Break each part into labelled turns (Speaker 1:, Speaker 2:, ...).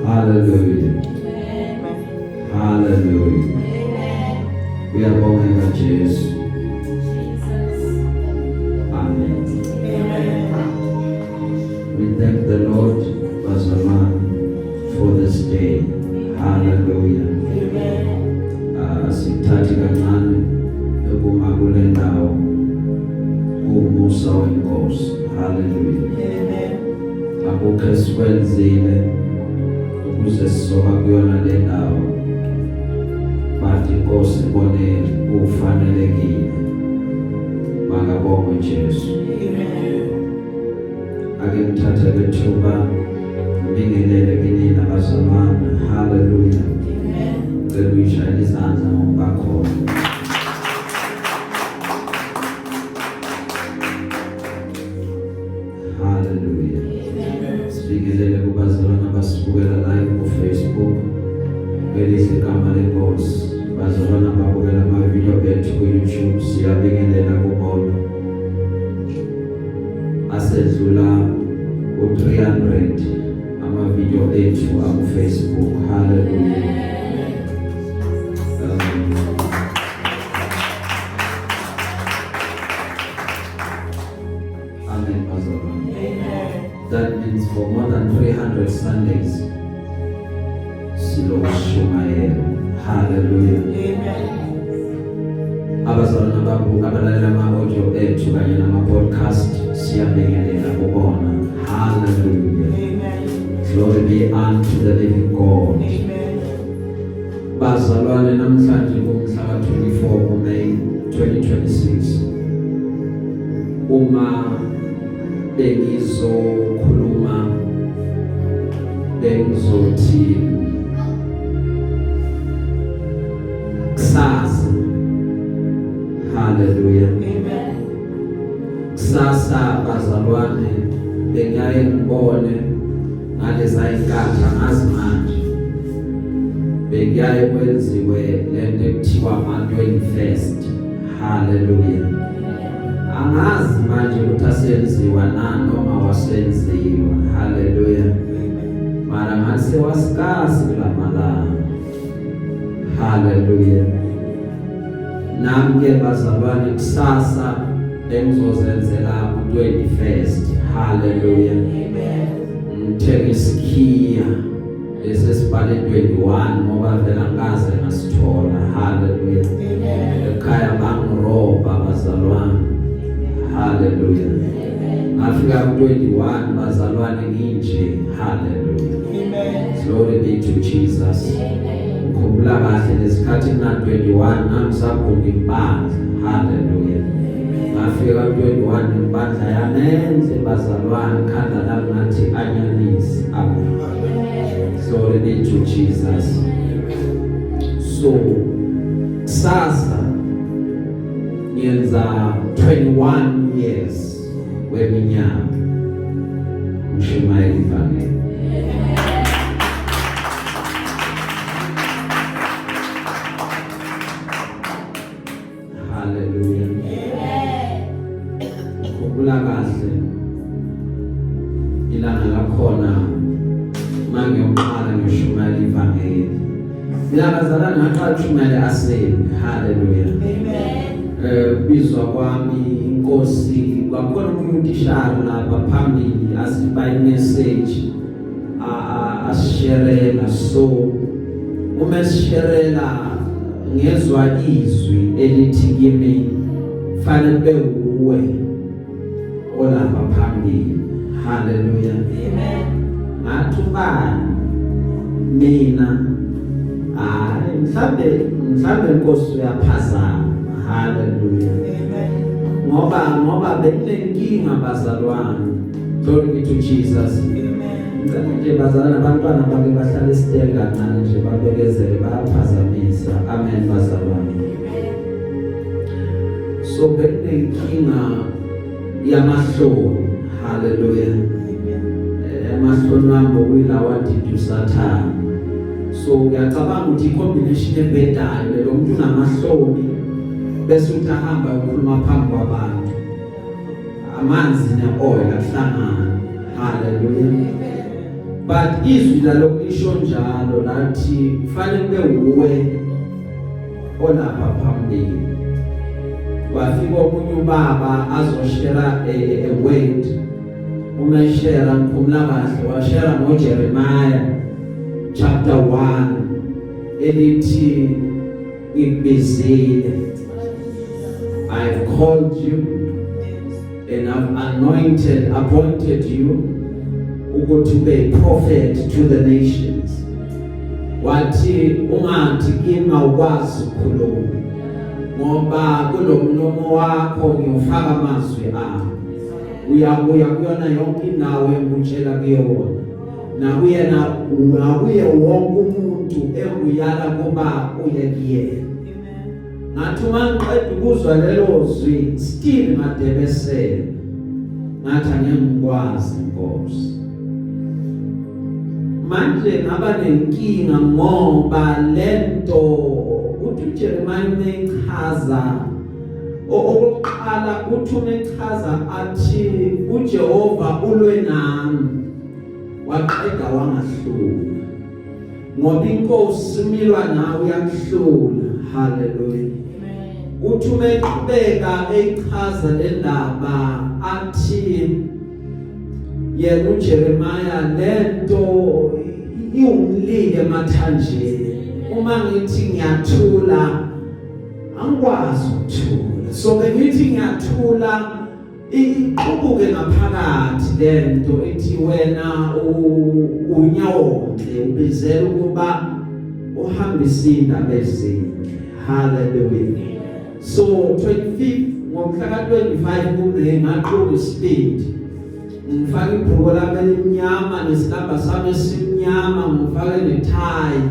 Speaker 1: Hallelujah. Hallelujah. Uyabonga Jesu. Amen. We thank the Lord for this day. Hallelujah. Sithathi kancane ukuma kule ndawo umusa wenkosi. Hallelujah. Akukho esikwenzile ukuze sizoba kuyona le ndawo, but inkosi ibone ufanelekile. Makabongwe Jesu. Ake ngithathe lethuba ngibingelele kini nabazalwane. Hallelujah. Cela uyishayele izandla ngoba khona. Hallelujah. Sibingelele kubazalwane abasibukela live ku Facebook. Belihle igama lenkosi. Bazalwane ababukela amavidiyo ethu ku YouTube, siyabingelela kubona. Asedlula u-300 amavidiyo ethu aku Facebook. Hallelujah. Amen. That means for more than 300 Sundays, Silo Shumael. Hallelujah. Abazalwane abalalela ama-audio ethu kanye nama-podcast, siyabingelela kubona. Hallelujah. Glory be unto the living God. Bazalwane, namhlanje kumhla ka-24 May 2026, uma bengizokhuluma bengizothi kusasa. Hallelujah. Kusasa bazalwane bengiyaye ngibone ngaleza inkatha ngazi manje bengiyaye kwenziwe lento ekuthiwa ama-21st. Hallelujah. Angazi manje ukuthi asenziwa noma wasenziwa. Hallelujah. Mara ngase wasikasi kulamalanga. Hallelujah. Nami-ke bazalwane kusasa engizozenzela u-21st. Hallelujah. Ngithenga isikhiya lesi esibhale 21 ngoba vela ngaze ngasithola. Hallelujah. Ekhaya bangiroba bazalwane. Hallelujah. Ngafika ku-21 bazalwane nginje. Hallelujah. Glory be to Jesus. Ngikhumbula kahle lesikhathi kuna-21 ngangisagunda ibandla. Hallelujah. Ngafika ku-21 ibandla yanenze bazalwane, khanda lami ngathi anyanisi. Amen. Glory be to Jesus. So kusasa ngenza 21 years weminyaka ngishumayela ivangeli. Hallelujah. Ngikhumbula kahle ilanga lakhona mangiyoqala ngishumayela ivangeli. Mina bazalwane ngaqala ukushumayela asembe. Hallelujah. Bizwa kwami inkosi kwakhona umuntu ishara lapha phambili asiba i-message asisherela. So uma sisherela ngezwa izwi elithi kimi fanele bewuwe olapha phambili. Hallelujah. Ngathi ubani mina? Mhlambe inkosi uyaphazama. Hallelujah. Ngoba bekunenkinga bazalwane. Glory be to Jesus. Nje bazalwane abantwana bake bahlala isitele kancane nje babekezele bayaphazamisa. Amen bazalwane. So bekunenkinga yamahloni. Hallelujah. Amahloni wami okuyilawa didu sathana. So ngiyacabanga ukuthi i-combination ebhedayo lo muntu unamahloni bese uthi ahamba ukukhuluma phambi kwabantu, amanzi ne-oil akuhlangana. Hallelujah. but izwi lalokusho njalo lathi kufanele kube uwe olapha phambili. Wafika omunye ubaba azoshare a word. Umeshare mphumla kahle washare ngoJeremiah chapter 1 elithi ngibizile. I've called you and I've appointed you to be a prophet to the nations. Wathi ungathi kimi awukwazi ukukhuluma ngoba kulomlomo wakho ngiyofaka amazwi akho. Uyabuya kuyona yonke indawo engutshela kuyona. Na kuye wonke umuntu enguyala kuba uye kuyena. Ngathi mangiqeda ukuzwa lelo zwi still ngadebesela. Ngathi angengikwazi Nkosi. Manje ngaba nenkinga ngoba lento uthi uJeremiah unechaza okokuqala uthi unechaza athi uJehova ulwe nami waqeda wangahlula ngoba inkosi imilwa nawe uyakuhlula. Hallelujah. Uthi umeqhubeka echaza lendaba athi yena uJeremiah lento iwumlilo emathanjeni. Uma ngithi ngiyathula angikwazi ukuthula. So bengithi ngiyathula iqubuke ngaphakathi lento ethi wena unyawonke ubizela ukuba uhambise indaba ezinhle. Hallelujah. So 25 ngomhla ka25 kumbe ngaqhuba ispeed. Ngifake ibhuku lami elimnyama nesilamba sami esimnyama ngifake netie.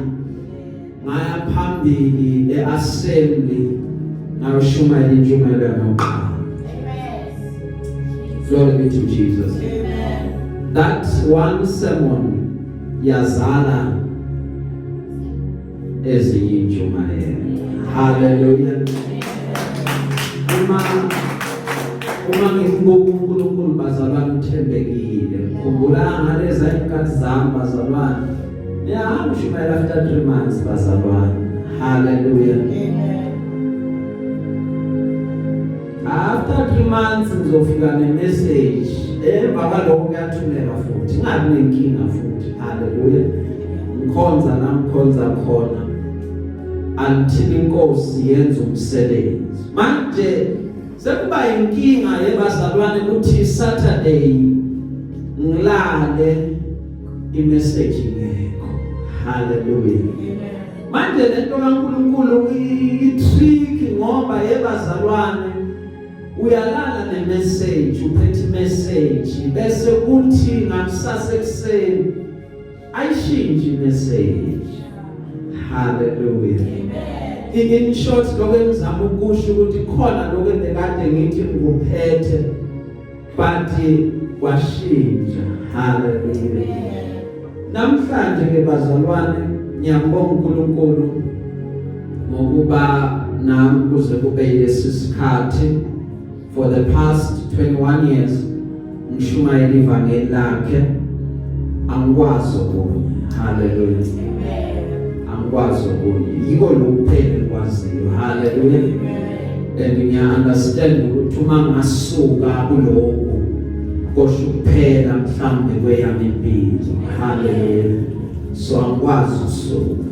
Speaker 1: Ngaya phambili eassembly ngayoshumayela intshumayelo yamaqhawe. Glory be to Jesus. Amen. That one sermon yazala ezinye intshumayelo. Hallelujah. Uma ngibuka uNkulunkulu bazalwane uthembekile. Khumbula ngalezi inkathi zami bazalwane. Yeah, ushumayela after 3 months bazalwane. Hallelujah. Amen. After 3 months ngizofika ne-message emva kwalokho kuyathuleka futhi ingabi nenkinga futhi. Hallelujah. Ngikhonza khona until inkosi yenza umsebenzi. Manje sekuba inkinga yebazalwane ukuthi Saturday ngilale i-message ngekho. Hallelujah. Manje lento kaNkulunkulu i-trick ngoba yebazalwane uyalala ne-message uphethe message bese kuthi ngakusasa ekseni ayishintshe i-message. Hallelujah. In short lokho engizama ukusho ukuthi khona lokho ebekade ngithi ngikuphethe but washintsha. Hallelujah. Namhlanje ke bazalwane ngiyabonga uNkulunkulu ngokuba nami kuze kube lesi sikhathi. For the past 21 years ngishumayela ivangeli lakhe angikwazi okunye. Hallelujah. Angikwazi okunye yiko lokuphela ngikwaziyo. Hallelujah. And ngiya understand ukuthi uma ngasuka kuloko kosho kuphela mhlambe kweyami impilo. Hallelujah. So angikwazi ukusuka.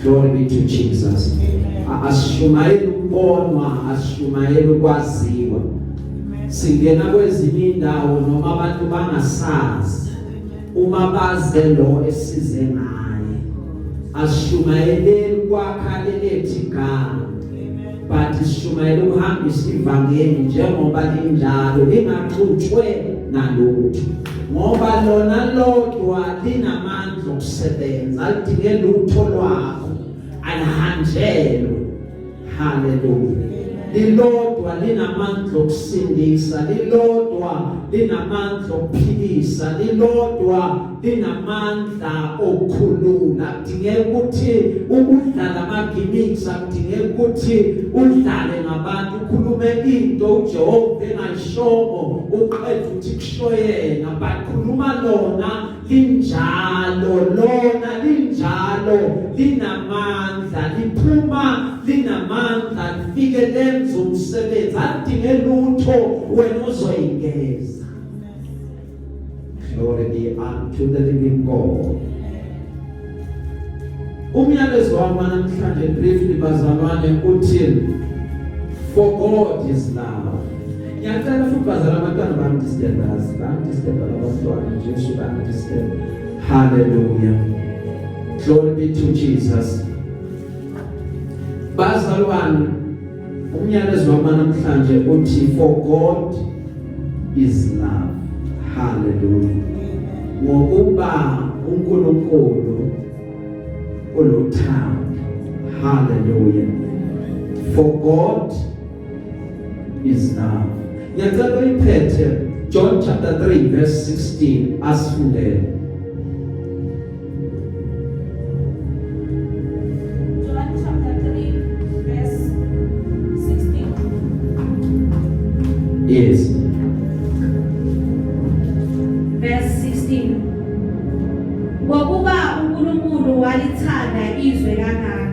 Speaker 1: Glory be to Jesus. Asishumayela ukubonwa, asishumayela ukwaziwa. Singena kwezinye indawo noma abantu bangasazi uma baze lo esize ngaye asishumayele kwakha lelethi igama but sishumayele ukuhambisa ivangeli njengoba linjalo lingaxutshwe nalutho ngoba lona lodwa linamandla okusebenza alidinge lutho lwakho alihanjelwe. Hallelujah. lilodwa linamandla okusindisa, lilodwa linamandla okuphilisa, lilodwa linamandla okukhulula. Akudingeki ukuthi ukudlala ama-gimmicks, akudingeki ukuthi udlale ngabantu, ukhulume into uJehova engayishongo uqeda ukuthi kusho yena, but khuluma lona linjalo, lona linjalo, linamandla, liphuma linamandla, lifike lenze umsebenzi, alidinge lutho wena uzoyingeza. Glory be unto the living God. Umyalezo wami namhlanje briefly bazalwane uthi for God is love. Ngiyacela futhi bazalwane abantwana bami disturb abantwana Jesu disturb. Hallelujah. Glory be to Jesus. Bazalwane umyalezo wami namhlanje uthi for God is love. Hallelujah. Ngokuba uNkulunkulu ulothando. Hallelujah. For God is love. Ngiyacela uyiphethe John chapter 3 verse 16 asifundele.
Speaker 2: John chapter 3 verse 16.
Speaker 1: Yes.
Speaker 2: Ngokuba uNkulunkulu walithanda izwe kangaka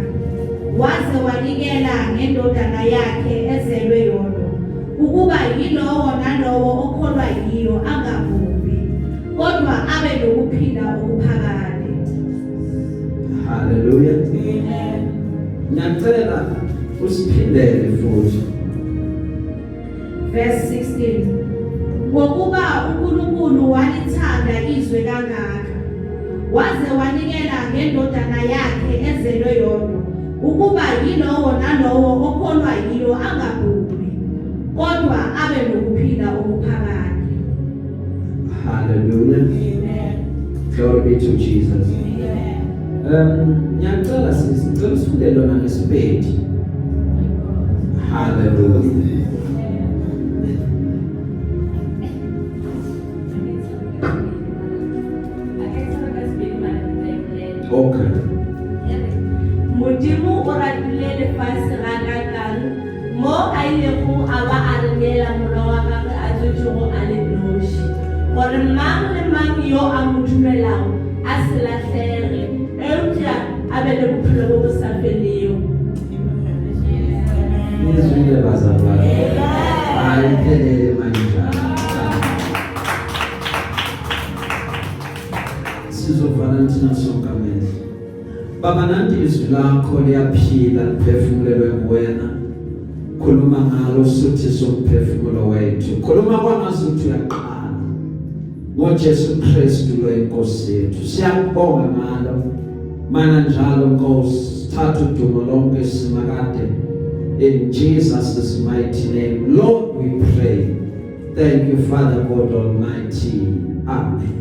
Speaker 2: waze wanikela ngendodana yakhe ezelwe yodwa, ukuba yilowo nalowo okholwa yiyo angabhubhi kodwa abe nokuphila okuphakade.
Speaker 1: Hallelujah. Amen. Ngiyacela usiphindele futhi.
Speaker 2: Verse 16. Ngokuba uNkulunkulu walithanda izwe kangaka waze wanikela ngendodana yakhe ezelwe yodwa, ukuba yilowo nalowo okholwa yiyo angabhubhi kodwa abe nokuphila okuphakade.
Speaker 1: Hallelujah. Amen. Glory be to Jesus. Amen. Ngiyacela sicela sifunde lona ngesipedi. Hallelujah. Okay.
Speaker 2: Modimo o ratile lefatshe ga kakang mo a ilego a ba a re neela Mwana wa gagwe a tswetšego a le noši, gore mang le mang yo a mo dumelago a se latlhege, eupša a be le bophelo bo bo sa felego.
Speaker 1: Izwile bazalwane. Ayiphelele manje. Sizovala thina sonke amehlo. Baba, nanti izwi lakho liyaphila, liphefumulelwe kuwena. Khuluma ngalo suthisa umphefumulo wethu. Khuluma kwamazwi uyaqala. NgoJesu Kristu lo inkosi yethu. Siyakubonga ngalo. Mana njalo Nkosi, thatha udumo lonke simakade. In Jesus' mighty name, Lord, we pray. Thank you, Father God Almighty. Amen.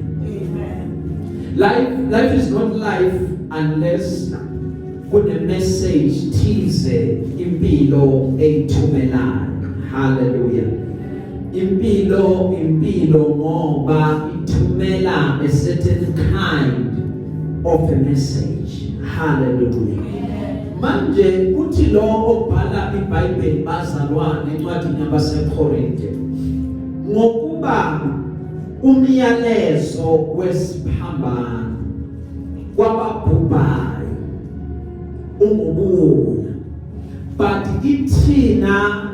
Speaker 1: Life is not life unless kune message thize impilo eyithumelayo. Hallelujah. Impilo ngoba ithumela a certain kind of a message. Hallelujah. Manje uthi lo obhala iBhayibheli bazalwane encwadini yabaseKorinte ngokuba umyalezo wesiphambano kwababhubhayo ungubuya, but ithina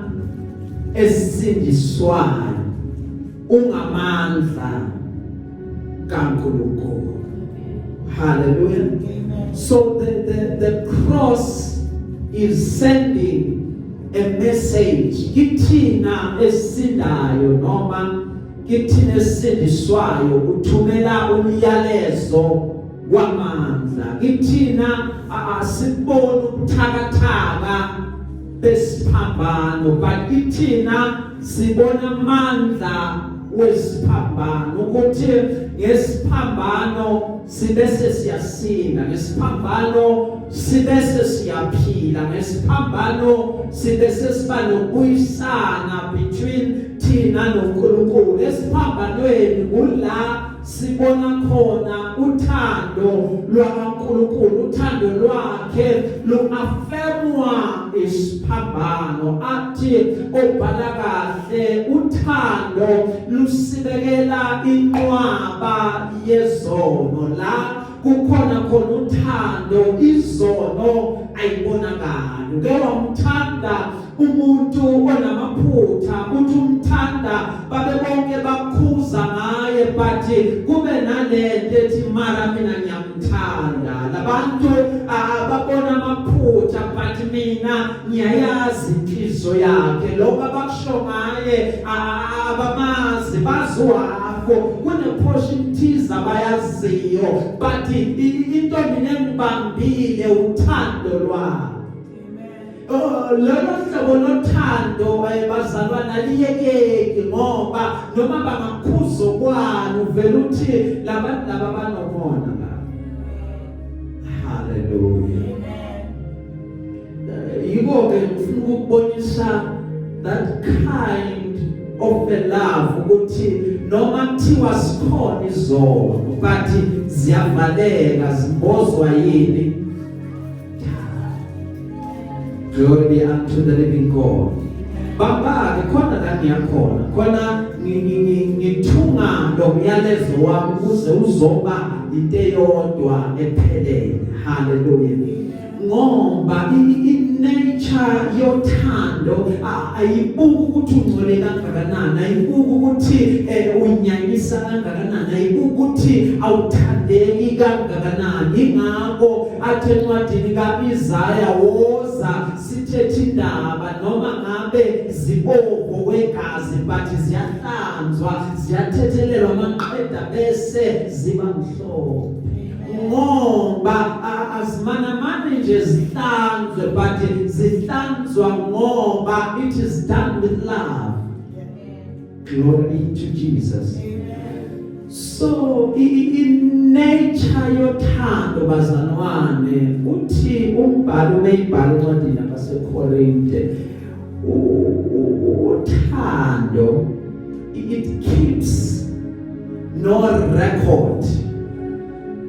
Speaker 1: esindiswayo ungamandla kaNkulunkulu. Hallelujah. So the cross is sending a message kithina esindayo noma kithina esindiswayo, uthumela umyalezo wamandla kithina. Asiboni ubuthakathaka besiphambano, but kithina sibona amandla wesiphambano ukuthi ngesiphambano sibese siyasinda, ngesiphambano sibese siyaphila, ngesiphambano sibese siba nokuyisana between thina noNkulunkulu. Esiphambanweni kula sibona khona uthando lwaNkulunkulu, uthando lwakhe luafemwa isiphambano. Athi obhala kahle uthando lusibekela inqwaba yezono, la kukhona khona uthando izono ayibonakali. Ke wamthanda umuntu onamaphutha, uthi umthanda babe bonke bakhuza ngaye, but kube nalento ethi mara mina ngiyamthanda. Labantu ababona amaphutha but mina ngiyayazi inhliziyo yakhe, lokho abakusho ngaye abamazi baziwakho, kuneportion thiza bayaziyo, but into mina engibambile uthando lwakhe. Lolo hlobo lothando bazalwana liyekeki, ngoba noma bangakhuzo kwani uvela uthi labantu laba banobona ngabo. Hallelujah. Yiko ke ngifuna ukubonisa that kind of a love ukuthi noma kuthiwa sikhona izono but ziyavaleka, zimbozwa yini. Glory be unto the living God. Baba khona la ngiyakhona khona ngithunga lomyalezo wami ukuze uzoba into eyodwa ephelele. Hallelujah. Ngoba i-nature yothando ayibuki ukuthi ungcole kangakanani, ayibuki ukuthi unyanyisa kangakanani, ayibuki ukuthi awuthandeki kangakanani. Ingakho athi encwadini kaIsaya woza sithethe indaba noma ngabe zibovu kwegazi but ziyahlanzwa, ziyathethelelwa amaqeda bese ziba mhlophe. Ngoba azimana nje zihlanzwe but zihlanzwa ngoba it is done with love. Glory to Jesus. So in nature yothando bazalwane uthi umbhalo umeyibhala encwadini yabaseKorinte, uthando it keeps no record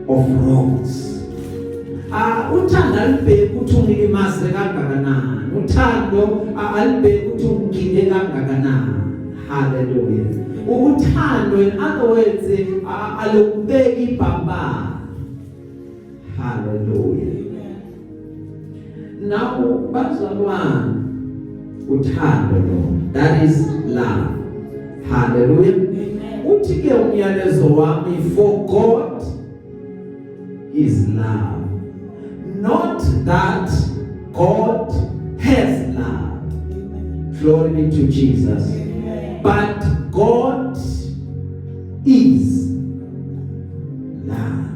Speaker 1: of wrongs. Uthando alibheki ukuthi ungilimaze kangakanani, uthando alibheki ukuthi ungigile kangakanani. Hallelujah. Uthando in other words alukubeki ibhamba. Hallelujah. Now bazalwane uthando lo, that is love. Hallelujah. Uthi ke umyalezo wami, for God is love. Not that God has love. Glory be to Jesus. But God is love.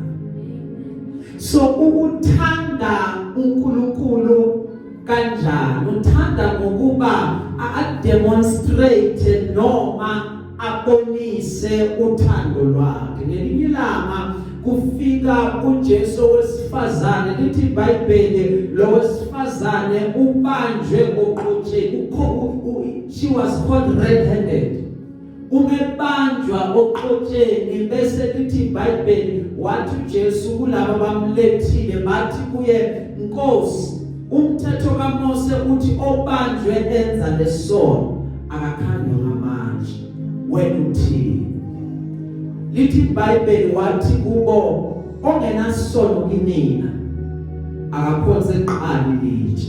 Speaker 1: So ukuthanda uNkulunkulu kanjani? Uthanda ngokuba a-demonstrate noma abonise uthando lwakhe. Ngelinye ilanga kufika uJesu wesifazane, lithi iBhayibheli lo wesifazane ubanjwe oqotsheni, she was called red-handed. Umebanjwa oqotsheni bese lithi iBhayibheli wathi uJesu kulabo bamlethile bathi kuye, Nkosi, umthetho kaMose uthi obanjwe enza lesono akakhandwe ngamanje, wena uthini? Lithi iBhayibheli wathi kubo ongenasono kinina akaphonse iqali litshe.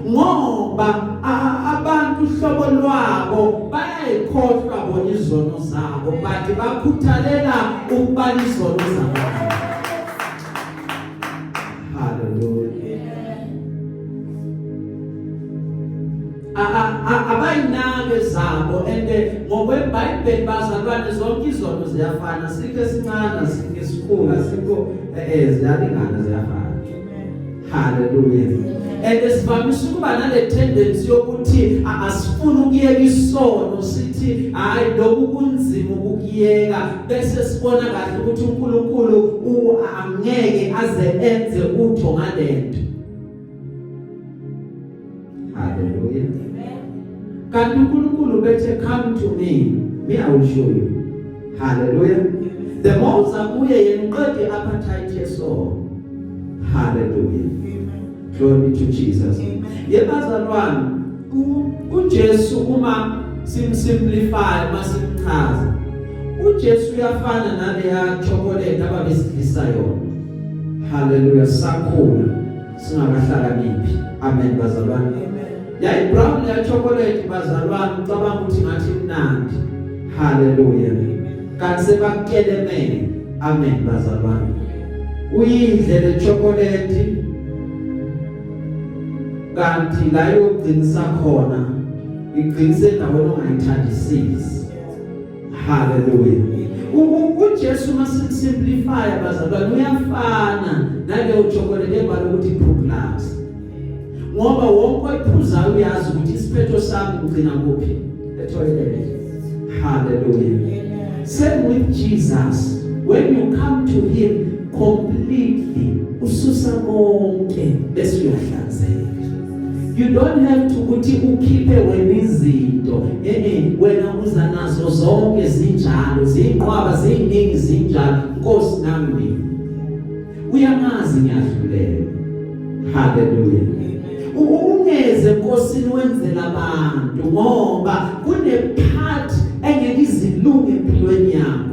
Speaker 1: Ngoba abantu hlobo lwabo bayayikhohlwa bona izono zabo but bakhuthalela ukubala izono zabo. Hallelujah. Abayinake zabo ende ngokweBhayibheli bazalwane zonke izono ziyafana, sike sincane sike sikhulu, siko ziyalingana, ziyafana. Hallelujah. And esivamise ukuba nale tendency yokuthi asifuna ukuyeka isono sithi hayi lokhu kunzima ukuyeka bese sibona kahle ukuthi uNkulunkulu angeke aze enze utho ngalento. Hallelujah. Kanti uNkulunkulu bethe come to me I will show you. Hallelujah. The more zakuye yenqede appetite yesono. Hallelujah. Glory to Jesus. Yebazalwane uJesu uma simplify masimchaza uJesu uyafana naleya chocolate ababesidlisa yona. Hallelujah. Sakhula singakahlakaniphi. Amen bazalwane. Yayi brown ya chocolate bazalwane ucabanga ukuthi ngathi mnandi. Hallelujah. Kanti sebakelemene. Amen bazalwane. Uyidle le chocolate kanti la yogcinisa khona igcinise endaweni ongayithandisisi. Hallelujah. uJesu masimplify bazalwane uyafana naleyo chocolate ebhala ukuthi Proclass. Ngoba wonke oyiphuzayo uyazi ukuthi isiphetho sami ugcina kuphi? Etoilet. Hallelujah. Same with Jesus. When you come to him completely ususa konke bese uyahlanzeka. You don't have to ukuthi ukhiphe wena izinto wena uza nazo zonke zinjalo ziqhwaba ziningi zinjalo Nkosi nami uyamazi ngiyahlulela. Hallelujah. Ungeze Nkosini wenzela abantu ngoba kune part engeke izilunge empilweni yakho.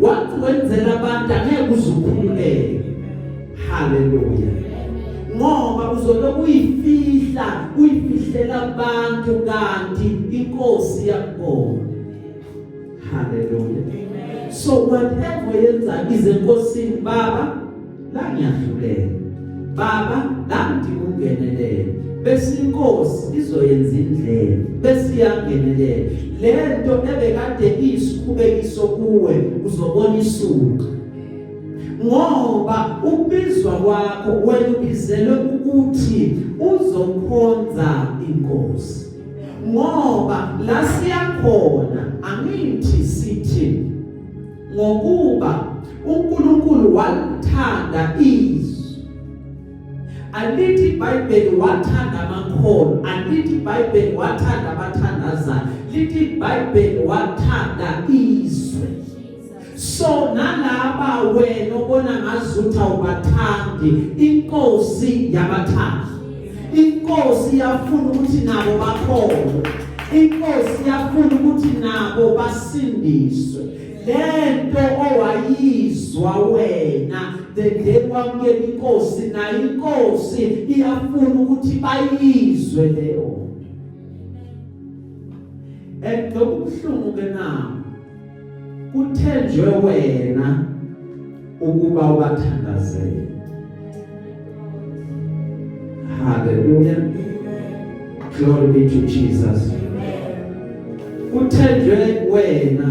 Speaker 1: Wathi wenzela abantu angeke uzukhululeke. Hallelujah. Ngoba uzoloku uyifihlela abantu kanti inkosi yakho. Hallelujah. So whatever yenza izenkosini Baba la ngiyahlulela. Baba la ngikungenelele. Bese inkosi izoyenza indlela bese iyangenelela. Lento ebekade isikhubekiso kuwe uzobona isuka. Ngoba ubizwa kwakho wena ubizelwe ukuthi uzokhonza inkosi. Ngoba la siyakhona angithi sithi ngokuba uNkulunkulu walithanda izwe. Alithi iBhayibheli wathanda amakholo, alithi iBhayibheli wathanda abathandazayo, lithi iBhayibheli wathanda izwe. So nalaba wena ubona ngazuthi awubathandi inkosi yabathanda. Inkosi yafuna ukuthi nabo bakholwe. Inkosi yafuna ukuthi nabo basindiswe. Lento owayizwa wena kwamukela inkosi na inkosi iyafuna ukuthi bayizwe leyo. Lokubhlungu ke na kuthenjwe wena ukuba ubathandazele. Hallelujah. Glory be to Jesus. Kuthenjwe wena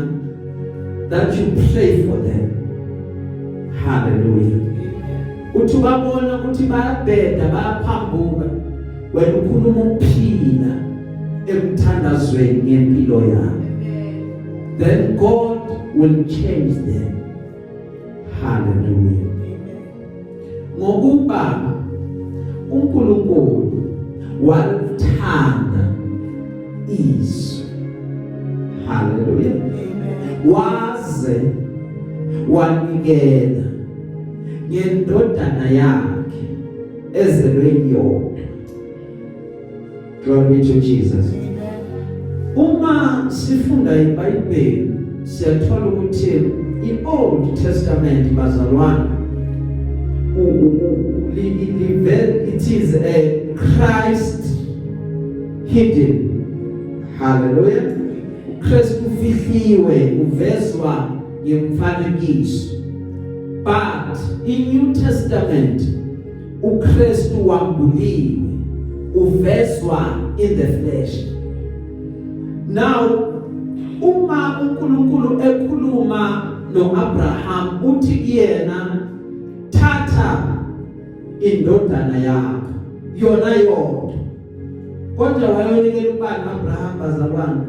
Speaker 1: that you pray for them. Hallelujah. Uthi babona ukuthi bayabheda bayaphambuka wena ukhuluma ukuphila emthandazweni ngempilo yabo. Then God will change them. Hallelujah. Ngokuba uNkulunkulu walithanda izwe. Hallelujah. Waze wanikela ngendodana yakhe ezelwe yodwa. Glory to Jesus. Uma sifunda iBhayibheli siyathola ukuthi iOld Testament bazalwane it is a Christ hidden. Hallelujah. Christ ufihliwe uvezwa ngemfanekiso. But in New Testament uKristu wambuliwe uvezwa in the flesh. Now uma uNkulunkulu ekhuluma noAbraham uthi kuyena thatha indodana yakho yona yodwa. Kodwa wayonikela ubani Abraham bazalwane?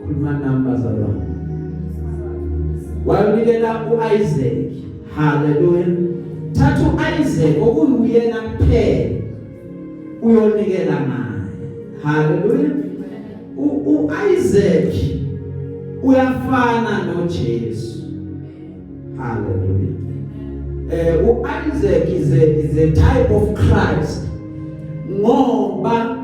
Speaker 1: Khuluma nami bazalwane. Wayonikela uIsaac. Hallelujah. Thathu uIsaac okuyena kuphela uyonikela naye. Hallelujah. uIsaac uyafana noJesu. Hallelujah. uIsaac is a type of Christ. Ngoba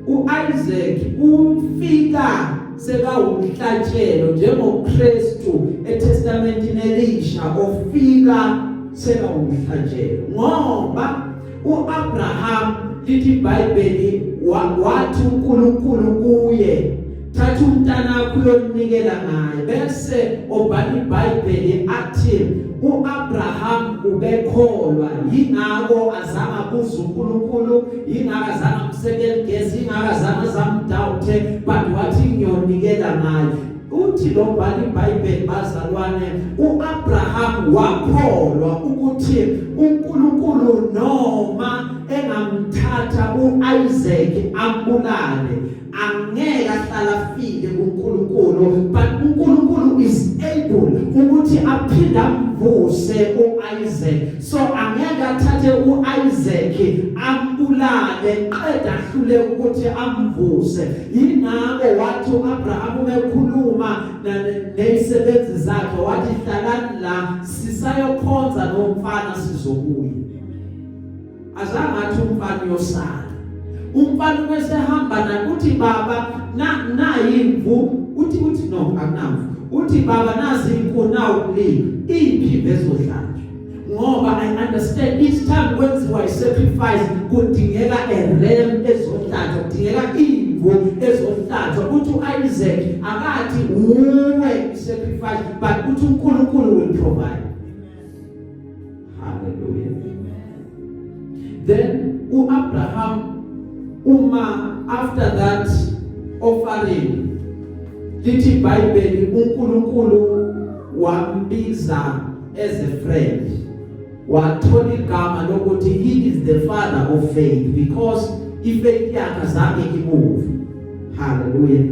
Speaker 1: uIsaac umfika seka umhlatshelo njengoKristu eTestamentini elisha ofika seka umhlatshelo. Ngoba uAbraham lithi iBhayibheli wathi uNkulunkulu kuye thatha umntana wakho uyonikela ngaye, bese obhala iBhayibheli athi uAbraham ubekholwa yingako azama kuza uNkulunkulu, yingaka azama kumsekela gesi, yingaka azama zamdoubte, but wathi ngiyonikela ngaye. Uthi lo bhala iBhayibheli bazalwane, uAbraham wakholwa ukuthi uNkulunkulu noma engamthatha uIsaac ambulale angeke ahlala afike kuNkulunkulu, but uNkulunkulu is able ukuthi aphinde amvuse uIsaac. So angeke athathe uIsaac ambulale qeda ahlule ukuthi amvuse. Yingakho wathi uAbraham umekhuluma nezisebenzi zakhe wathi hlalani la sisayokhonza nomfana sizobuya. Azangathi umfana yosala. Umfana mesehamba nakuthi baba na yimvu uthi no akunamvu. Uthi baba nazi inkuna ukulima iphi bezodlala. Ngoba I understand each time kwenziwa isacrifice kudingeka a ram ezodlala, kudingeka imvu ezodlala. Uthi uIsaac akathi uwe sacrifice, but uthi uNkulunkulu will provide. Hallelujah. Then uAbraham after that offering lithi iBhayibheli uNkulunkulu wambiza as a friend, wathola igama lokuthi he is the father of faith, because ifaith yakhe azange imove. Hallelujah.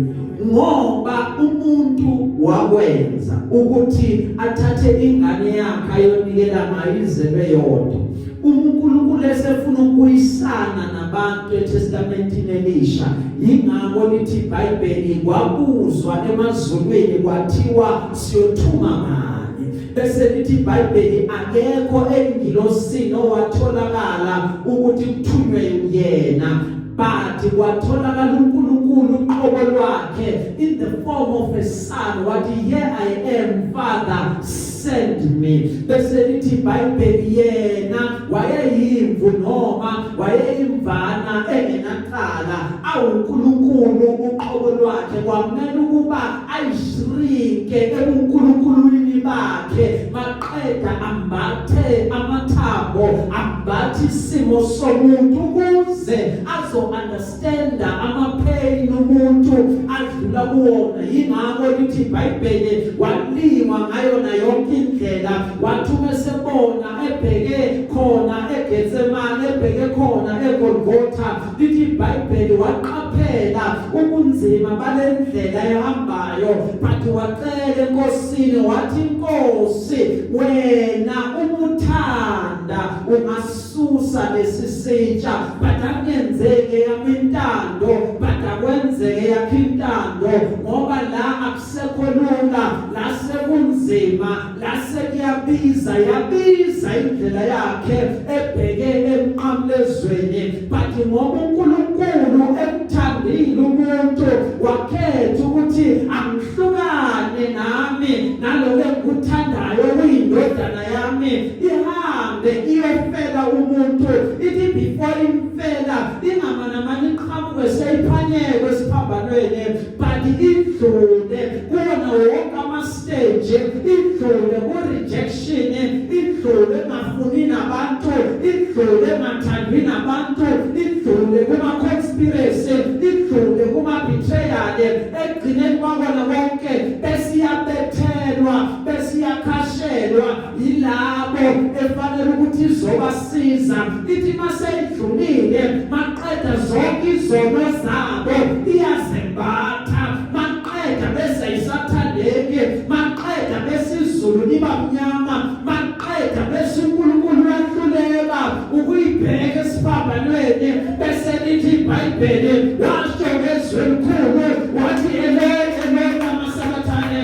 Speaker 1: Ngoba umuntu wakwenza ukuthi athathe ingane yakhe ayonikela ngayizelwe yodwa. uNkulunkulu esefuna ukuyisana nabantu eTestamentini elisha. Yingakho lithi iBhayibheli kwabuzwa emazulwini kwathiwa siyothuma ngani. Bese lithi iBhayibheli akekho engilosini owatholakala ukuthi kuthunywe yena, but kwatholakala uNkulunkulu uqobo lwakhe in the form of a son. What here I am, Father, send me. Bese lithi iBhayibheli yena wayeyimvu noma wayeyimvana engenaqala, awuNkulunkulu uqobo lwakhe kwamele ukuba ayishrike ebuNkulunkuluwini bakhe, maqeda ambathe amathambo, ambathe isimo somuntu ukuze azo understanda ama-pain umuntu adlula kuwona. Yingakho lithi iBhayibheli walima ngayo na yonke indlela, wathi umesebona ebheke khona eGetsemane, ebheke khona eGolgotha, lithi iBhayibheli waqaphela ubunzima balendlela ehambayo, but wacela enkosini wathi, Nkosi wena umuthanda ungasusa lesisitsha, but akenzeke yami intando, but akwenzeke yakho intando. Ngoba la akusekho lula, la sekunzima, la sekuyabiza, yabiza indlela yakhe ebheke emqamlezweni, but ngoba uNkulunkulu emthandile umuntu wakhetha ukuthi angihlukane nami nalowo engikuthandayo kuyindodana yami, ihambe iyofela umuntu. Ithi before imfela ingamanamani iqhamuke seyiphanyeke esiphambanweni, but idlule kuwona wonke amastage, idlule ku-rejection, idlule engafuni nabantu, idlule engathandwi nabantu, idlule kuma-conspiracy, idlule kuma-betrayal. Ekugcineni kwakona konke besiyabethelwa, besiyakhashelwa yilabo efanele ukuthi izobasiza ithi maseyidlulile maqeda zonke izono zabo iyazembatha maqeda bese isathandeke maqeda bese izulu liba mnyama maqeda bese uNkulunkulu uyahluleka ukuyibheka esiphambanweni bese lithi iBhayibheli washo ngezwi elikhulu wathi elele amasabathane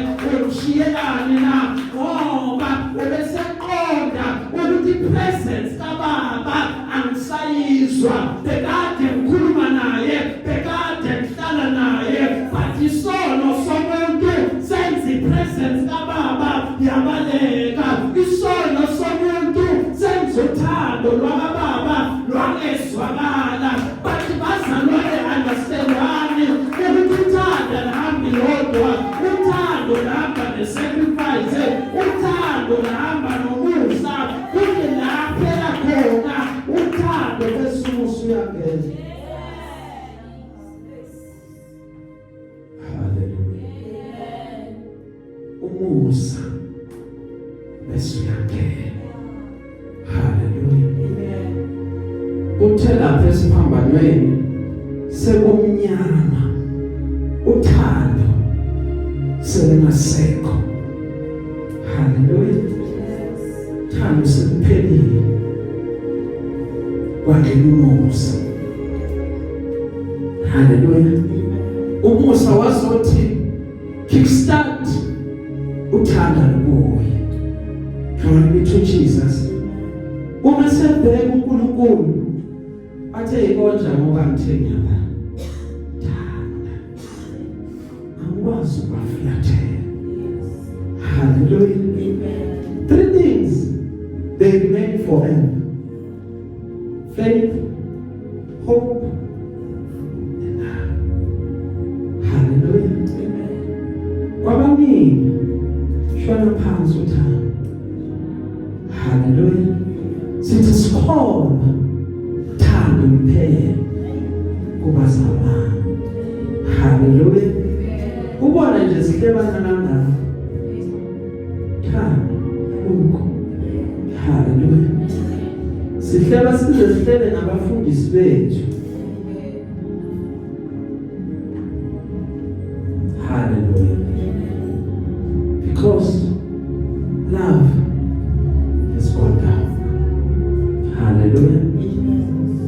Speaker 1: ushiyelane na ngoba ubeseqonda ukuthi presence kaBaba angisayizwa bekade ngikhuluma naye bekade ngihlala naye but isono somuntu senza ipresence kaBaba yabaleka isono somuntu senza uthando lwakaBaba lwangezwakala but bazalwane understandani ukuthi uthando lihambi lodwa uthando lihamba nesacrifice uthando lihamba nomusa kuthi laphela khona uthando besumusu uyangena. Hallelujah. Umusa bese uyangena. Hallelujah. Uthe lapha esiphambanweni sekumnyama uthando selingasekho. Hallelujah. Thando seliphelile kwangena umusa. Hallelujah. Umusa wazothi kickstart uthanda lobuye. Glory be to Jesus. Uma sebheka uNkulunkulu athe ikonja ngoba ngithengela thanda angikwazi ukuflathela. Hallelujah. Three things they remain forever: faith, hope, and love. Hallelujah. Kwabaningi shona phansi uthando. Hallelujah. Sithi sikhona thando liphela kubazalwane. Hallelujah. Ubona nje sihlebana kangaka thando ukho. Hallelujah. Sihleba sihlele nabafundisi bethu. Hallelujah. Because love has gone down. Hallelujah.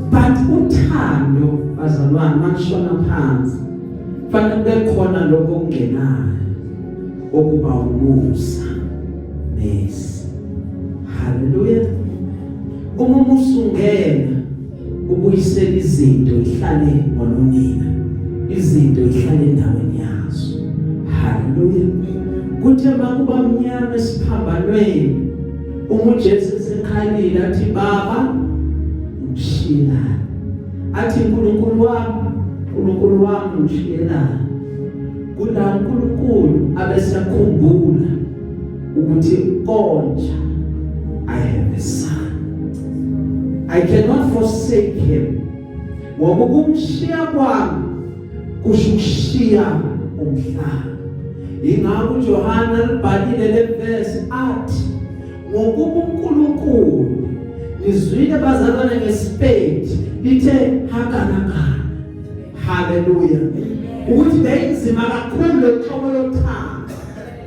Speaker 1: But uthando bazalwane manishona phansi fanele bekhona lokho kungenayo okuba umusa nesi. Hallelujah. Umusa ungena ubuyisela izinto ihlale ngononina izinto ihlale endaweni yazo. Hallelujah. Kuthe makuba mnyama esiphambanweni uJesu sekhalile athi Baba ngishiyelana athi uNkulunkulu wami ngishiyelana kula uNkulunkulu abesakhumbula ukuthi konja I have a son. I cannot forsake him. Ngoba ukumshiya kwami kusho ukushiya umhlaba. Ingakho uJohana libhalile leverse athi ngokuba uNkulunkulu nizwile bazalwane ngesipedi lithe hakanakana. Hallelujah. Ukuthi beyinzima kakhulu ekhomo lothando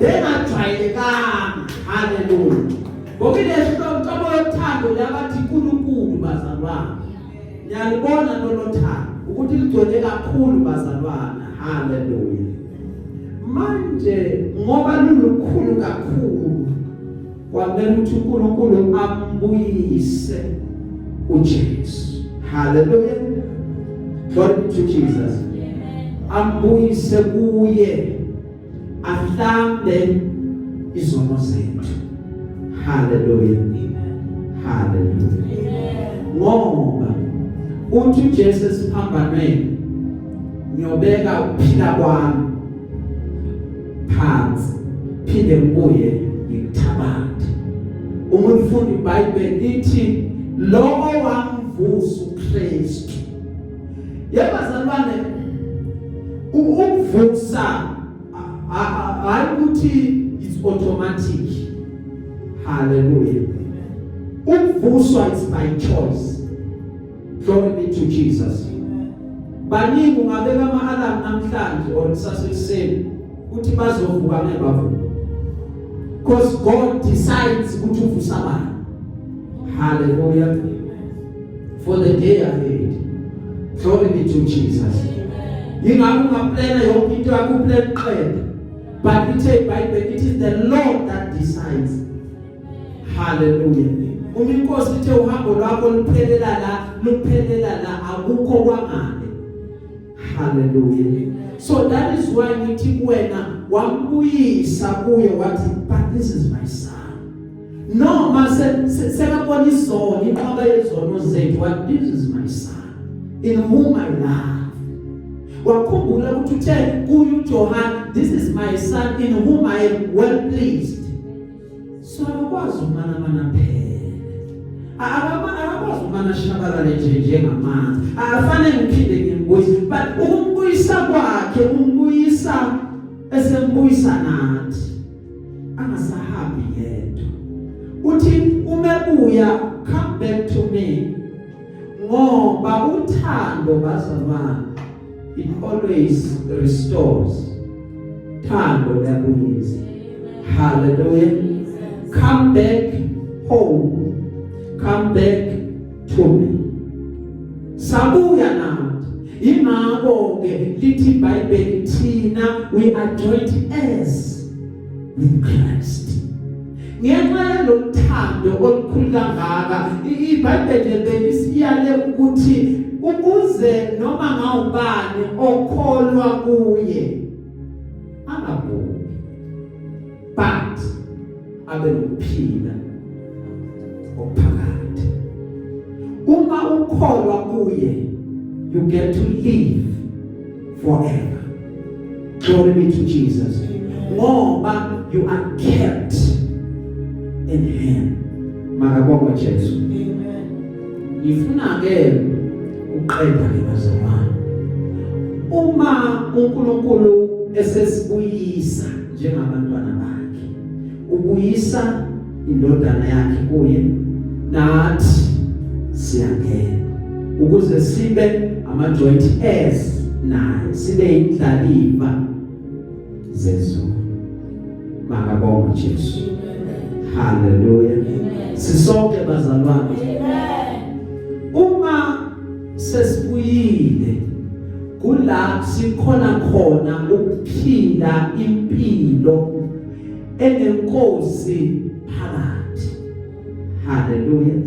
Speaker 1: bengajwayelekanga. Hallelujah. Ngoba lesihlobo lothando labathi uNkulunkulu bazalwane niyalibona lothando ukuthi ligcwele kakhulu bazalwane. Hallelujah. Manje ngoba lulukhulu kakhulu kwamele ukuthi uNkulunkulu ambuyise uJesu. Hallelujah. Glory to Jesus. Ambuyise kuye ahlambe izono zethu. Hallelujah. Hallelujah. Ngoba uthi uJesu esiphambanweni ngiyobeka ukuphila kwami phansi phinde ngibuye ngikuthabathe. Uma ufunda iBhayibheli lithi lo owamvusa uKristu. Yabazalwane ukuvusa hayi ukuthi it's automatic. Hallelujah. sivuswa is by choice. Glory be to Jesus. Baningi ungabeka ama-alarm namhlanje or kusasa ekuseni uthi bazovuka ngebavuka. Because God decides ukuthi uvusa bani. Hallelujah. For the day ahead. Glory be to Jesus. Ingabe ungaplana yonke into yakho uplan qeda. But lithe iBhayibheli it is the Lord that decides. Hallelujah. Uma inkosi ithe uhambo lwakho luphelela la akukho kwangane. Hallelujah. So that is why ngithi kuwena wambuyisa kuye wathi but this is my son. No mase sekabona izono inqaba yezono zethu what this is my son in whom I love. Wakhumbula ukuthi uthe kuyo uJohn this is my son in whom I am well pleased. So akwazi umana phela. Akwazi umana shabalala nje ngamanzi. Afanele ngiphinde ngimbuyise but ukumbuyisa kwakhe umbuyisa esembuyisa nathi. Angasahambi yedwa. Uthi umebuya come back to me. Ngoba uthando bazalwane it always restores. Thando liyabuyisa. Hallelujah. Come back home. Come back to me. Sabuya nathi. Ingakho ke lithi iBhayibheli thina we are joint heirs with Christ. Ngenxa lothando olukhulu kangaka iBhayibheli belisiyale ukuthi ukuze noma ngawubani okholwa kuye angabuki but abe nokuphila okuphakathi. Uma ukholwa kuye you get to live forever. Glory be to Jesus. Ngoba you are kept in him. Makabonga Jesu. Ngifuna ke uqeda ke bazalwane. Uma uNkulunkulu esesibuyisa njengabantwana bakhe, ubuyisa indodana yakhe kuye, nathi siyangena ukuze sibe ama-joint heirs naye, sibe indlalifa zezulu. Makabonga Jesu. Hallelujah. Sisonke bazalwane. Uma sesibuyile kula sikhona khona ukuphila impilo enenkosi phakathi. Hallelujah.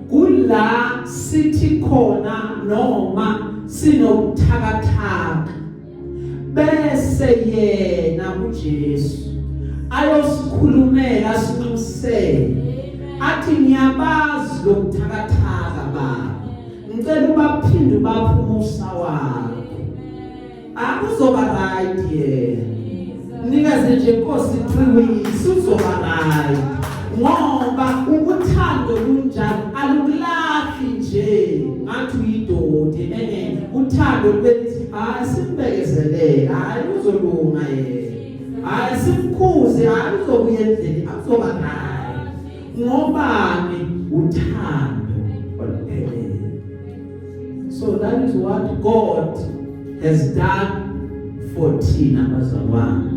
Speaker 1: Kula sithi khona noma sinokuthakathaka bese yena uJesu ayosikhulumela sinxusele athi ngiyabazi lokuthakathaka baba, ngicela ubaphinde baphumusa wakho. Akuzoba right yena. Nikaze nje Nkosi 3 weeks uzoba right. Ngoba ukuthando kunjani alukulaphi nje ngathi uyidodi uthando libethi simbekezelele hayi uzolunga yena. Hayi simkhuze hayi uzobuya endlini akuzoba right. Ngobani uthando oluphelele. So that is what God has done for thina bazalwane.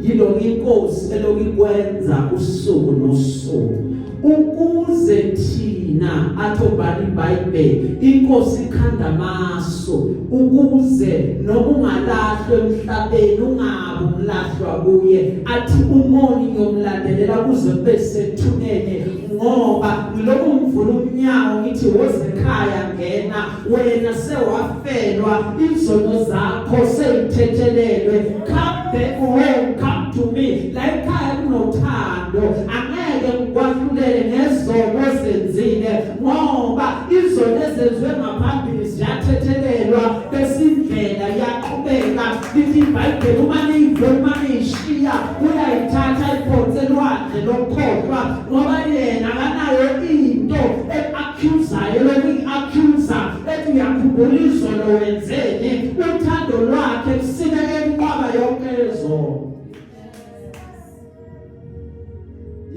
Speaker 1: Yilo inkosi elokwenza usuku nosuku ukuze thina athobani iBhayibheli inkosi ikhanda maso ukuze noma ungalahlwe emhlabeni ungabi umlahlwa kuye athi umoni ngiyomlandelela kuze bese thunene ngoba ngiloko ngivula umnyango ngithi wozekhaya ngena wena sewafelwa izono zakho seyithethelelwe come back home come to me la ekhaya kunothando angeke ngikwahlulele nezono zenzile ngoba izono ezenziwe ngaphambili ziyathethelelwa besindlela yaqhubeka lithi iBhayibheli uma niyishiya uyayithatha iphonse lwandle lokhohlwa ngoba yena akanayo into e-accusayo lokuyi-accusa ethi uyakhumbula izono wenzeni uthando lwakhe kusineke inqwaba yonke ezono.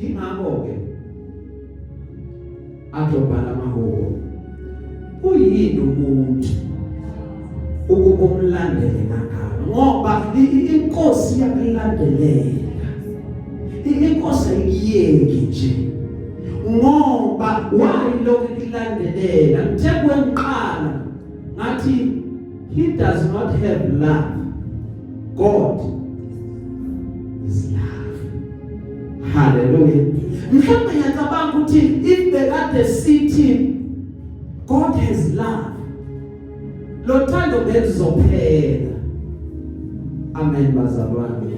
Speaker 1: Ingakho-ke adobhala amahoko uyini umuntu ukuba umlandele kangaka ngoba inkosi yakulandelela inkosi ayiyeki nje ngoba wayilokhu ilandelela ngithe kwenqala ngathi he does not have love. God is love. Hallelujah. Mhlawumbe ngiyacabanga ukuthi if bekade sithi God has love, lo thando bezophela. Amen bazalwane.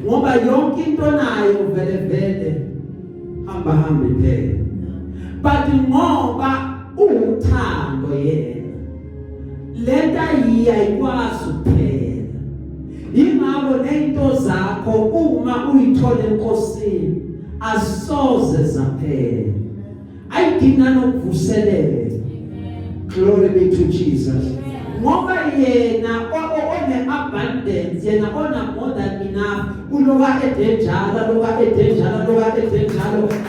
Speaker 1: Ngoba yonke into nayo vele hamba iphela. But ngoba uthando yena leta ayikwazi ukuphela. Ingakho nento zakho uma uyithola enkosini asoze zaphela. Ayidinga nokuvuselela. Glory be to Jesus. Ngoba yena one abundance, yena ona more than enough. Uloka edenjalo,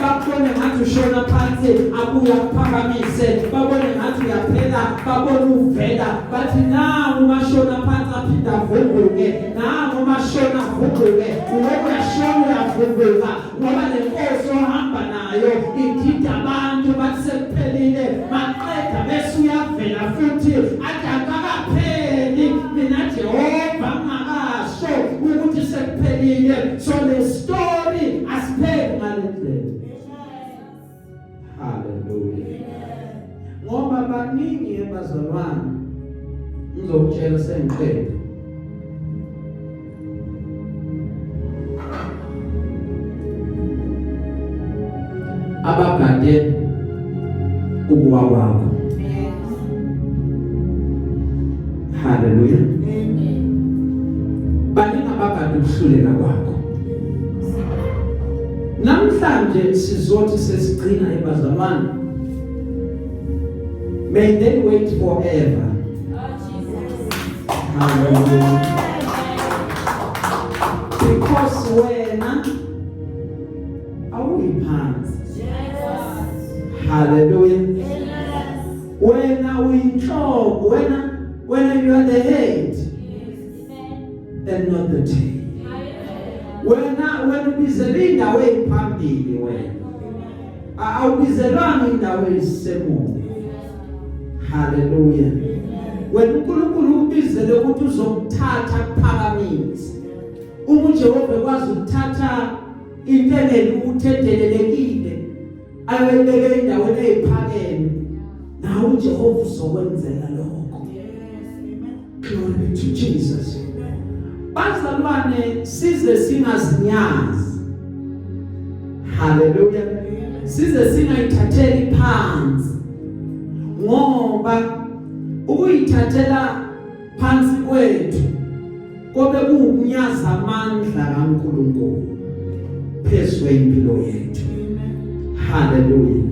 Speaker 1: babone ngathi ushona phansi, abuya kuphakamise, babone ngathi uyaphela, babone uvela, bathi na umashona phansi aphinda avuvuke, na umashona avuvuke, uyashona uyavuvuka, ngoba le nkosi ohamba nayo idida abantu bathi sekuphelile, maqeda bese uyavela futhi akakapheli, mina Jehova ngakasho ukuthi sekuphelile. So the story asipheli ngalendlela. Hallelujah. Ngoba baningi ebazalwane ngizokutshela sengiqeda. Abagade ukuwa kwakho. Hallelujah. Baningi abagade ukuhlulela kwakho. Namhlanje sizothi sesigcina ebazalwane. May they wait forever. Hallelujah. Because wena awuyiphansi. Hallelujah. Wena uyinhloko, wena you are the head and not the tail. Wena ubizela indawo ephambili wena. Awubizelwanga indawo ezisemuva. Hallelujah. Wena uNkulunkulu ubizele ukuthi uzokuthatha kuphakamisa. Uma Jehova ekwazi ukuthatha into engeluthethelelekile ayibeke endaweni eziphakeme, nawe uJehova uzokwenzela lokho. Glory be to Jesus. Bazalwane size singazinyazi. Hallelujah. Size singayithatheli phansi. Ngoba ukuyithathela phansi kwethu kobe kuunyaza amandla kaNkulunkulu phezu kwempilo yethu. Hallelujah.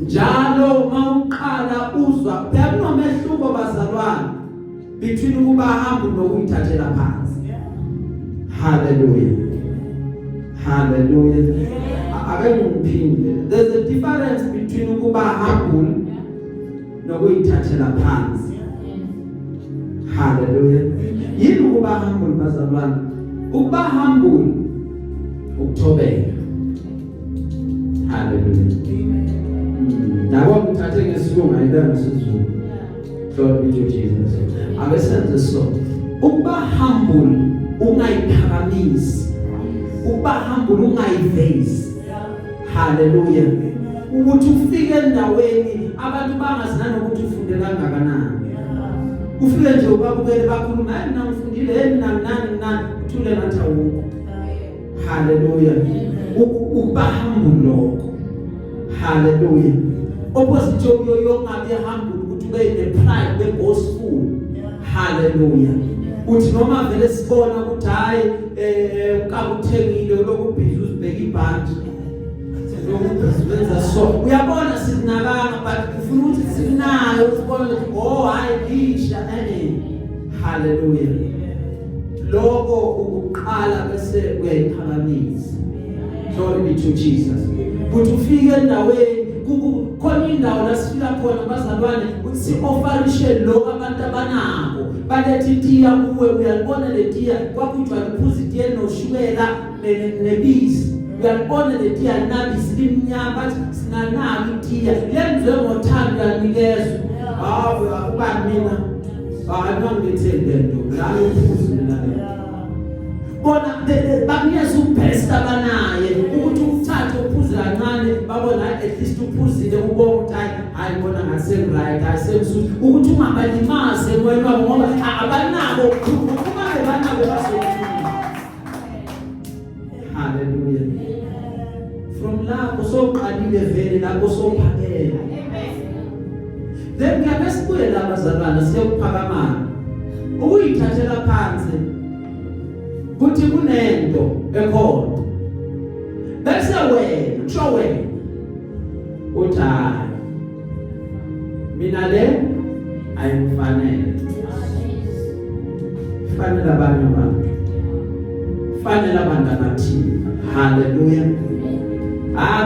Speaker 1: Njalo mawuqala uzwa kunomehluko bazalwane between ukuba hamba nokuyithathela phansi. Hallelujah. Hallelujah. Akengiphinde. There's a difference between ukuba humble nokuyithathela phansi. Hallelujah. Yini ukuba humble bazalwane? Ukuba humble ukuthobeka. Hallelujah. Nabo ngithathe ngesilungu ayidanga sizulu. Glory be to Jesus. Abesenze so. Ukuba humble ungayiphakamisi. Ukuba humble ungayivezi. Hallelujah. Ukuthi ufike endaweni abantu bangazinana ukuthi ufunde kangakanani. Ufike nje ubabukele bakhuluma hayi mina ngifundile nani uthule ngathi awukho. Hallelujah. Ukuba humble lokho. Hallelujah. Opposite yo ngabe humble ukuthi ube ne-pride be-boastful. Hallelujah. Uthi noma vele sibona ukuthi hayi ukabuthengile lokubhiza uzibeka ibhanti. Lokubhiza so uyabona sinakanga but ufuna ukuthi sinayo usibone oh hayi lisha hallelujah. Lokho ukuqala bese uyayiphakamisa. Glory be to Jesus. But ufike endaweni bazalwane si-offerishe lo abantu abanako balethe itiya kuwe uyalibona le tiya kwakuthiwa liphuza itiya noshukela nebisi uyalibona le tiya nabisi limnyama bathi singanaki itiya yenziwe ngothando yanikezwe ukuba mina anongitheli lento ngalo uphuzi mina lento bona bakunyeza ubest abanaye ukuthi uthathe uphuze kancane babona at least uphuzile ubona ukuthi hayi bona ngasenright asemsuthi ukuthi ungabalimaze wena ngoba abanako ukuba banako basokuthini. Hallelujah. From lapho soqalile vele lapho sophakela. Then ngabe sibuye la bazalwana siyokuphakamana ukuyithathela phansi kuthi kunento ekhona bese wena usho wena uthi mina le ayimfanele fanele abanye abantu fanele abantu abathile. Hallelujah.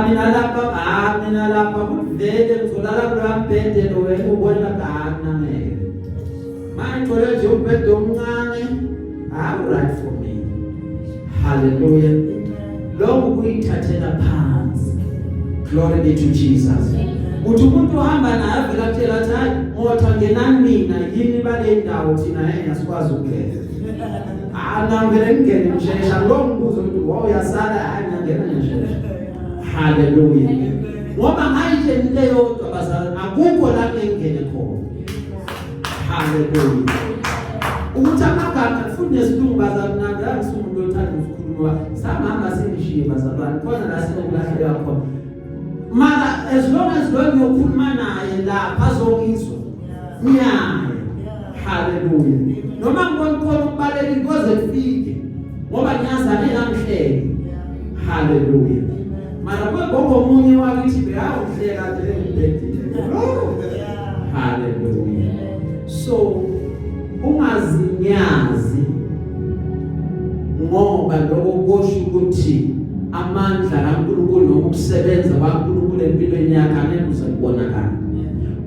Speaker 1: Mina lapha kuvele ngizolala kula mbhede lo wena ubona kana ngeke manje thole nje umbhede omncane right for me. Hallelujah. Lokhu kuyithathela phansi. Glory be to Jesus. Uthi umuntu ohamba naye avela kutshela ukuthi hayi ngotha ngenani mina yini bale ndawo thina yena sikwazi ukungena. Ngivele ngene ngishesha lo mbuzo ukuthi wawuyasala hayi ngingena ngishesha. Hallelujah. Ngoba ngayithe into eyodwa bazalwane akukho lapho engene khona. Hallelujah. Ukuthi amagama kufunde isilungu bazalwane ngisumuntu othanda ukukhuluma samahamba singishiye bazalwane khona la sinokulahleka khona. Mara as long as lo ngiyokhuluma naye lapha azokizwa. Nyaye. Hallelujah. Noma ngibona khona ukubaleka inkoze kufike ngoba ngiyazana enamhleke. Hallelujah. Mara kwebongo omunye wakithi bewuhleka nje ngibhedile. Hallelujah. So ungazinyazi ngoba lokho kusho ukuthi amandla kaNkulunkulu noma ukusebenza kwaNkulunkulu empilweni yakhe angeke uzibonakala.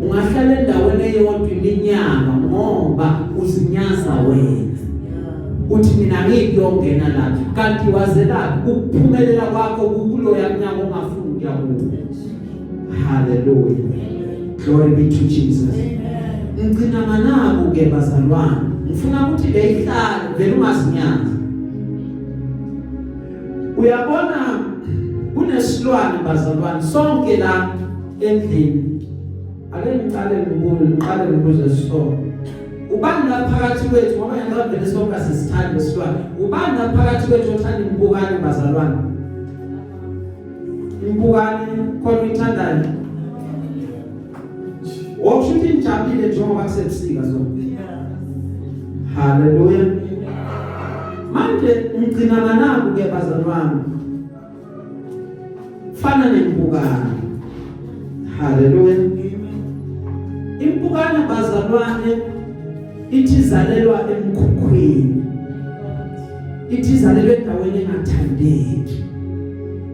Speaker 1: Ungahlala endaweni eyodwa iminyaka ngoba uzinyaza wena. Uthi mina ngiyongena la kanti wazela ukuphumelela kwakho kulo yamnyama ongafuni ukuyakuwo. Hallelujah. Glory be to Jesus. Ngicina manabo ke bazalwane ngifuna ukuthi beyihlale vele ungazinyazi. Uyabona kunesilwane bazalwane sonke la endlini ake ngiqale ngibuze so ubani la phakathi kwethu ngoba ngiyabona sonke asisithanda isilwane ubani la phakathi kwethu othanda impukane bazalwane impukane khona uyithandayo wokushuthi njabile njengoba kusebusika zonke. Hallelujah. Manje ngicina manabo ke bazalwane fana nempukane. Hallelujah. Impukane bazalwane ithi izalelwa emkhukhwini. Ithi izalelwa endaweni engathandeki.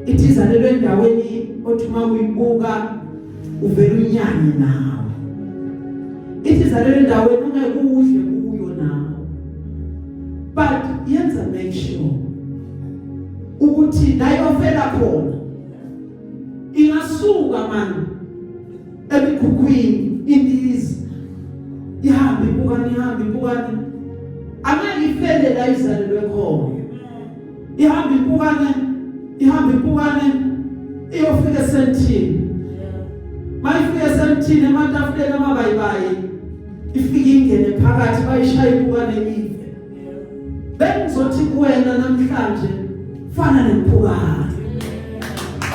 Speaker 1: Ithi izalelwa endaweni othi uma uyibuka uvela unyanye nawe. Ithi izalelwa endaweni ungeke udle kuyo nawe. But yenza make sure ukuthi la yofela khona ingasuka man emikhukhwini indizi ihamba impukane angeke ifele la izalelwe khona. Ihamba impukane iyofika esentini. Mayifika esentini ematafuleni amabayibayi ifika ingene phakathi bayishaya impukane ife. Bengizothi kuwena namhlanje fana nempukane.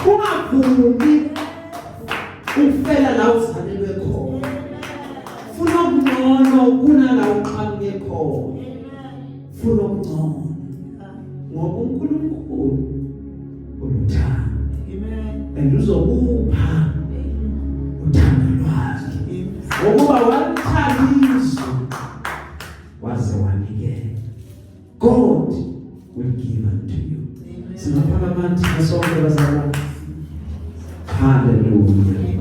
Speaker 1: Ungavumi ukufela la uzalelwe khona. Funa ukungcono kunala uqhamuke khona. Funa ukungcono ngoba uNkulunkulu uthanda. And uzokupha uthando lwakhe. Ngoba walithanda waze wanikela. God will give unto you. Singaphakamanthi sonke bazalwane. Hallelujah.